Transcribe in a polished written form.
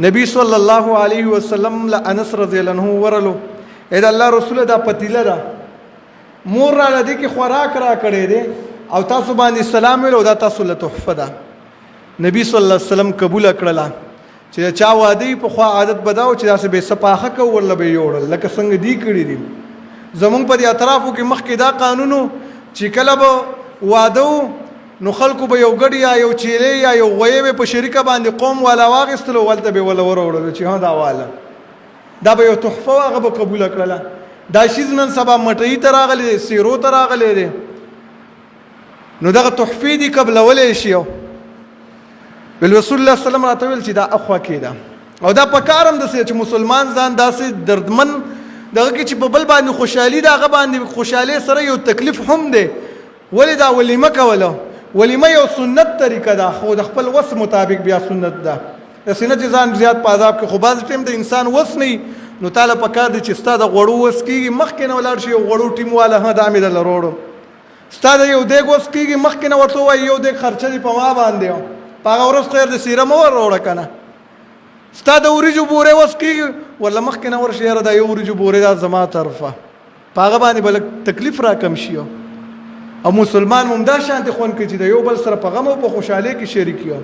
نبی صلی الله علیه وسلم له انس رضی الله عنه ورلو اې الله رسول دا پتیله ده مور را لدی کې خوراک را کړی دی او تاسو باندې سلام ویلو دا تاسو له تحفه ده نبی صلی الله علیه وسلم قبول کړله چې چا وادي په خوا عادت بداو چې داسې به صفاخه کو ورله به یوړل لکه څنګه دی کړی دي زمونږ په دې اطرافو کې مخکې دا قانونو چې کله به واده نو خلکو به یو ګډ یا یو چیلې یا یو غویې به په شریکه باندې قوم والا واغېستلو ولته به وله وروړلو چې ها دا واله دا به یو تحفه هغه به قبوله کړله دا شیز نن سبا مټۍ ته راغلی دی سیرو ته راغلی دی نو دغه تحفې دي قبلولی شي بل رسول الله صلی الله علیه وسلم راته ویل چې دا اخوا کېده او دا په کار هم داسې چې مسلمان ځان داسې دردمن دغه کې چې په بل باندې خوشحالي د هغه باندې خوشحالۍ سره یو تکلیف هم دی ولې دا ولیمه کوله ولیمه یو سنت طریقه ده خو د خپل وس مطابق بیا سنت ده داسې نه چې ځان زیات په عذاب کې خو بعض ټیم د انسان وس نه نو تعالی په کار دی چې ستا د غوړو وس کېږي مخکې نه ولاړ شي یو غوړو ټیم والا ها دا مې درله وروړم ستا د یو دیګ وس کېږي مخکې نه ورته ووایي یو دیګ خرچه دي په ما باندې په هغه ورځ خیر د سیره مه وروړه که نه ستا د وریجو بورې وس کېږي ورله مخکې نه ورشي یاره دا یو وریجو بورې دا زما طرفه په هغه باندې به لږ تکلیف را کم شي او مسلمان هم دا شانتې خوند کوي چې د یو بل سره په غم او په خوشحالۍ کې شریک یو